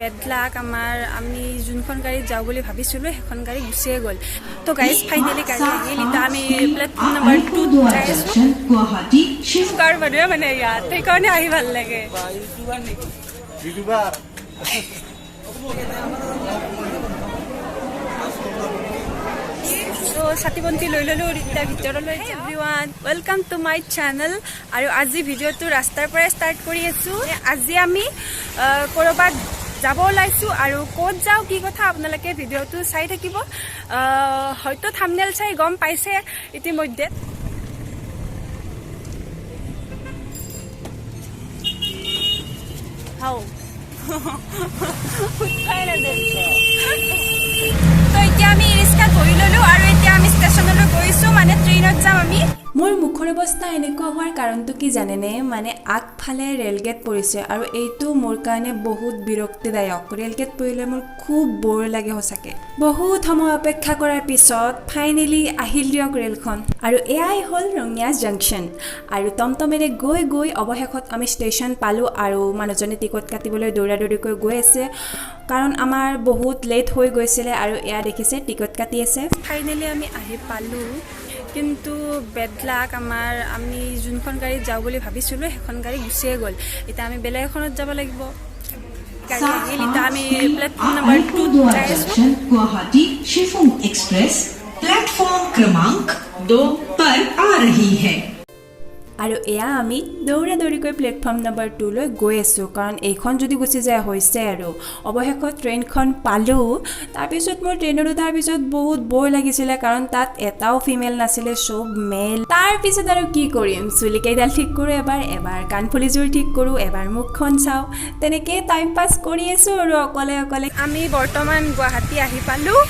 বেডলাক আমাৰ আমি যোনখন গাড়ীত যাওঁ বুলি ভাবিছিলোঁ সেইখন গাড়ী গুচিয়ে গ'ল। তো গাইজ ফাইনেলি গাড়ী আহিল। এতিয়া আমি প্লেটফৰ্ম নম্বৰ 2 যাই আছোঁ। কাৰ মানুহে মানে ইয়াত সেইকাৰণে আহি ভাল লাগে। তো চাতি বন্তি লৈ ল'লোঁ এতিয়া ভিতৰলৈ। Everyone welcome to my channel. আৰু আজি ভিডিঅ'টো ৰাস্তাৰ পৰাই ষ্টাৰ্ট কৰি আছোঁ। আজি আমি ক'ৰবাত যাব ওলাইছোঁ আৰু ক'ত যাওঁ কি কথা আপোনালোকে ভিডিঅ'টো চাই থাকিব। হয়তো থাম্বনেইল চাই গম পাইছে ইতিমধ্যে। তো এতিয়া আমি ৰিক্সাত বহি ল'লোঁ আৰু এতিয়া আমি ষ্টেচনলৈ গৈছোঁ, মানে ট্ৰেইনত যাম আমি। মোৰ মুখৰ অৱস্থা এনেকুৱা হোৱাৰ কাৰণটো কি জানেনে? মানে আগফালে ৰেলগেট পৰিছে আৰু এইটো মোৰ কাৰণে বহুত বিৰক্তিদায়ক। ৰেলগেট পৰিলে মোৰ খুব বৰ লাগে সঁচাকৈ। বহুত সময় অপেক্ষা কৰাৰ পিছত ফাইনেলি আহিল দিয়ক ৰেলখন। আৰু এয়াই হ'ল ৰঙিয়া জাংচন। আৰু টমটমেৰে গৈ গৈ অৱশেষত আমি ষ্টেচন পালোঁ আৰু মানুহজনে টিকট কাটিবলৈ দৌৰাদৌৰিকৈ গৈ আছে, কাৰণ আমাৰ বহুত লেট হৈ গৈছিলে। আৰু এয়া দেখিছে টিকট কাটি আছে। ফাইনেলি আমি আহি পালোঁ, কিন্তু বেডলাক আমাৰ আমি যোনখন গাড়ীত যাওঁ বুলি ভাবিছিলোঁ সেইখন গাড়ী গুচিয়ে গ'ল। এতিয়া আমি বেলেগ এখনত যাব লাগিব। গাড়ী আহিল, এতিয়া আমি প্লেটফৰ্ম নম্বৰ 2 যাই আছোঁ। गुवाहाटी शिफोंग एक्सप्रेस प्लेटफॉर्म क्रमांक 2 पर आ रही है। আৰু এয়া আমি দৌৰাদৌৰিকৈ প্লেটফৰ্ম নম্বৰ 2 লৈ গৈ আছোঁ, কাৰণ এইখন যদি গুচি যায় হৈছে আৰু। অৱশেষত ট্ৰেইনখন পালোঁ। তাৰপিছত মোৰ ট্ৰেইনত উঠাৰ পিছত বহুত বৰ লাগিছিলে, কাৰণ তাত এটাও ফিমেল নাছিলে, চব মেল। তাৰপিছত আৰু কি কৰিম, চুলিকেইডাল ঠিক কৰোঁ এবাৰ কাণফুলিযোৰ ঠিক কৰোঁ, এবাৰ মুখখন চাওঁ, তেনেকৈ টাইম পাছ কৰি আছোঁ আৰু অকলে অকলে। আমি বৰ্তমান গুৱাহাটী আহি পালোঁ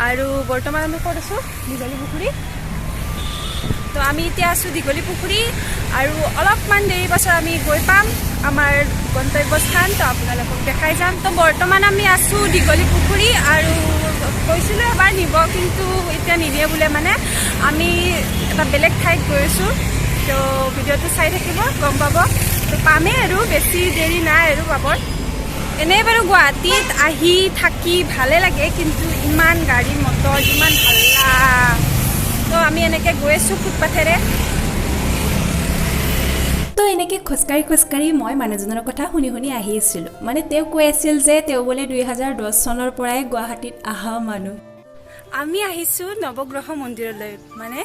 আৰু বৰ্তমান আমি ক'ত আছোঁ? দীঘলী পুখুৰী। তো আমি এতিয়া আছোঁ দীঘলী পুখুৰী আৰু অলপমান দেৰি পাছত আমি গৈ পাম আমাৰ গন্তব্যস্থান। তো আপোনালোকক দেখাই যাম। তো বৰ্তমান আমি আছোঁ দীঘলী পুখুৰী আৰু কৈছিলোঁ এবাৰ নিব, কিন্তু এতিয়া নিদিয়ে বোলে। মানে আমি এটা বেলেগ ঠাইত গৈ আছোঁ। তো ভিডিঅ'টো চাই থাকিব, গম পাব। তো পামেই আৰু, বেছি দেৰি নাই আৰু পাবৰ। এনেই বাৰু গুৱাহাটীত আহি থাকি ভালে লাগে, কিন্তু ইমান গাড়ী মটৰ, ইমান হাল্লা। তো আমি এনেকৈ গৈ আছোঁ ফুটপাথেৰে। তো এনেকৈ খোজকাঢ়ি মই মানুহজনৰ কথা শুনি আহি আছিলোঁ। মানে তেওঁ কৈ আছিল যে তেওঁ বোলে 2010 চনৰ পৰাই গুৱাহাটীত অহা মানুহ। আমি আহিছোঁ নৱগ্ৰহ মন্দিৰলৈ। মানে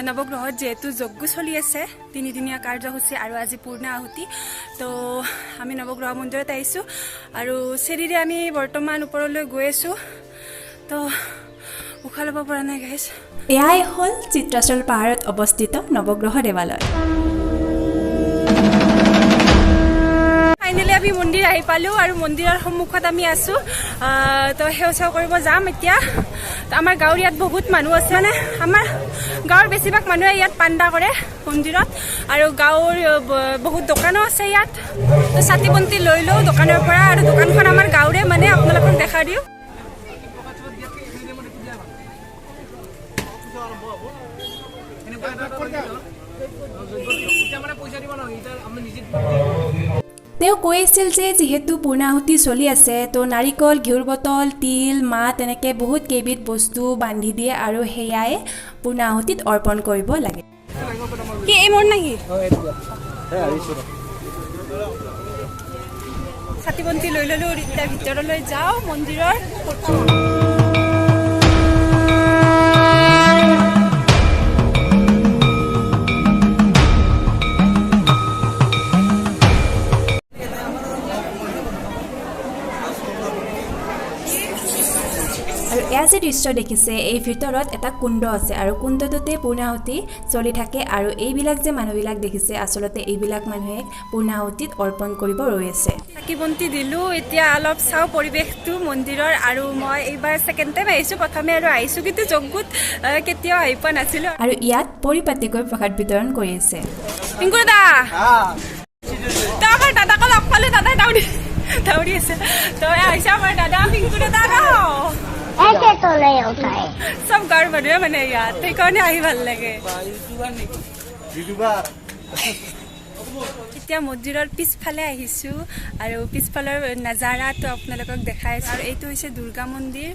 নৱগ্ৰহত যিহেতু যজ্ঞ চলি আছে, 3দিনীয়া কাৰ্যসূচী আৰু আজি পূৰ্ণ আহুতি। তো আমি নৱগ্ৰহ মন্দিৰত আহিছোঁ আৰু চেৰিৰে আমি বৰ্তমান ওপৰলৈ গৈ আছোঁ। তো উশাহ ল'ব পৰা নাই গাইজ। এয়াই হ'ল চিত্ৰাচল পাহাৰত অৱস্থিত নৱগ্ৰহ দেৱালয়। ফাইনেলি আমি মন্দিৰ আহি পালোঁ আৰু মন্দিৰৰ সন্মুখত আমি আছোঁ। তো সেৱা কৰিব যাম এতিয়া। তো আমাৰ গাঁৱৰ ইয়াত বহুত মানুহ আছে, মানে আমাৰ গাঁৱৰ বেছিভাগ মানুহে ইয়াত পাণ্ডা কৰে মন্দিৰত। আৰু গাঁৱৰ বহুত দোকানো আছে ইয়াত। তো চাতি বন্তি লৈ লওঁ দোকানৰ পৰা, আৰু দোকানখন আমাৰ গাঁৱৰে, মানে আপোনালোকক দেখা দিওঁ। তেওঁ কৈ আছিল যে যিহেতু পূৰ্ণাহুতি চলি আছে, তো নাৰিকল, ঘিউৰ বটল, তিল, মাহ তেনেকৈ বহুত কেইবিধ বস্তু বান্ধি দিয়ে আৰু সেয়াই পূৰ্ণাহুতিত অৰ্পণ কৰিব লাগে। কি এই মোৰ নেকি? চাতি বন্তি লৈ ল'লোঁ এতিয়া ভিতৰলৈ যাওঁ মন্দিৰৰ। আৰু এয়া যে দৃশ্য দেখিছে, এই ভিতৰত এটা কুণ্ড আছে আৰু কুণ্ডটোতে পূৰ্ণাহুতি চলি থাকে। আৰু এইবিলাক যে মানুহবিলাক দেখিছে, আচলতে এইবিলাক মানুহে পূৰ্ণাহুতিত অৰ্পণ কৰিব ৰৈ আছে। চাকি বন্তি দিলোঁ, এতিয়া অলপ চাওঁ পৰিৱেশটো মন্দিৰৰ। আৰু মই এইবাৰ ছেকেণ্ড টাইম আহিছোঁ, প্ৰথমে আৰু আহিছোঁ, কিন্তু যজ্ঞত কেতিয়াও আহি পোৱা নাছিলোঁ। আৰু ইয়াত পৰিপাটিকৈ প্ৰসাদ বিতৰণ কৰি আছে। পিংকু দাদা, তো আমাৰ দাদাক লগ পালোঁ, দাদাই দৌৰি আছে। তো আহিছে আমাৰ দাদা পিংকু দাদা। চব গাঁৱৰ মানুহে মানে ইয়াত, সেইকাৰণে আহি ভাল লাগে। এতিয়া মন্দিৰৰ পিছফালে আহিছোঁ আৰু পিছফালৰ নাজাৰাটো আপোনালোকক দেখাই আছোঁ আৰু এইটো হৈছে দুৰ্গা মন্দিৰ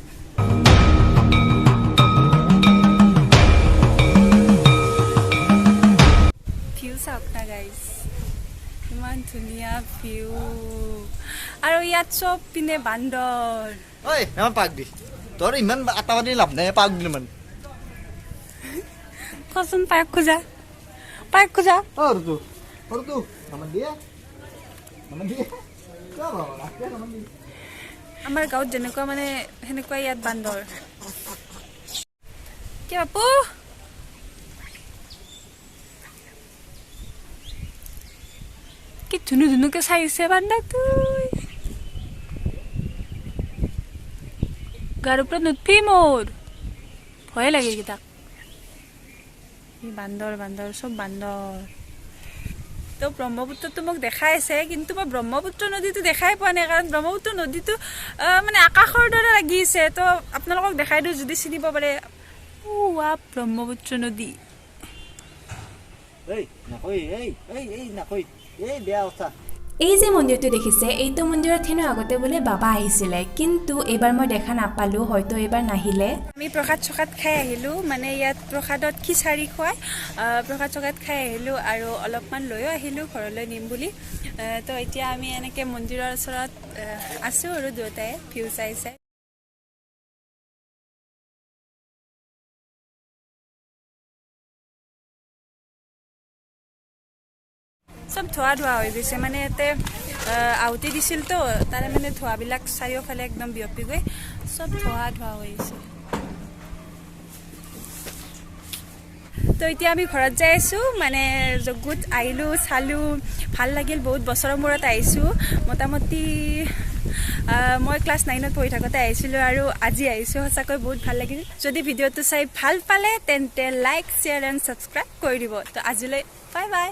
ভিউ চাওক না গাইজ ইমান ধুনীয়া ভিউ আৰু ইয়াত চব পিনে বান্দৰ ঐ আমাৰ পাক দি তোৰ ইমান আটাবাদি লাভ নাই পাক দিলে মানে কচোন পাৰ্ক খোজা অৰটো নামান দিয়ে আমাৰ গাঁৱত যেনেকুৱা মানে সেনেকুৱা ইয়াত বান্দৰ কি বাপু কি ধুনুকে চাইছে বান্দাটো গাৰ ওপৰত নুঠি মোৰ ভয়ে লাগে এইকেইটাক বান্দৰ চব বান্দৰ তো ব্ৰহ্মপুত্ৰটো মোক দেখাই আছে কিন্তু মই ব্ৰহ্মপুত্ৰ নদীটো দেখাই পোৱা নাই কাৰণ ব্ৰহ্মপুত্ৰ নদীটো মানে আকাশৰ দৰে লাগিছে তো আপোনালোকক দেখাই দিওঁ যদি চিনিব পাৰে ব্ৰহ্মপুত্ৰ নদী এই যে মন্দিৰটো দেখিছে এইটো মন্দিৰত হেনো আগতে বোলে বাবা আহিছিলে কিন্তু এইবাৰ মই দেখা নাপালোঁ হয়তো এইবাৰ নাহিলে আমি প্ৰসাদ চকাত খাই আহিলোঁ মানে ইয়াত প্ৰসাদত খিচাৰি খুৱাই প্ৰসাদ চকাত খাই আহিলোঁ আৰু অলপমান লৈও আহিলোঁ ঘৰলৈ নিম বুলি তো এতিয়া আমি এনেকৈ মন্দিৰৰ ওচৰত আছোঁ আৰু দুয়োটাই ভিউ চাই চব ধোৱা হৈ গৈছে মানে ইয়াতে আহুতি দিছিল তো তাৰে মানে ধোঁৱাবিলাক চাৰিওফালে একদম বিয়পি গৈ চব ধোঁৱা হৈ গৈছে তো এতিয়া আমি ঘৰত যাই আছোঁ মানে যজ্ঞত আহিলোঁ চালোঁ ভাল লাগিল বহুত বছৰৰ মূৰত আহিছোঁ মোটামুটি মই ক্লাছ 9ত পঢ়ি থাকোঁতে আহিছিলোঁ আৰু আজি আহিছোঁ সঁচাকৈ বহুত ভাল লাগিল যদি ভিডিঅ'টো চাই ভাল পালে তেন্তে লাইক শ্বেয়াৰ এণ্ড ছাবস্ক্ৰাইব কৰি দিব তো আজিলৈ বাই বাই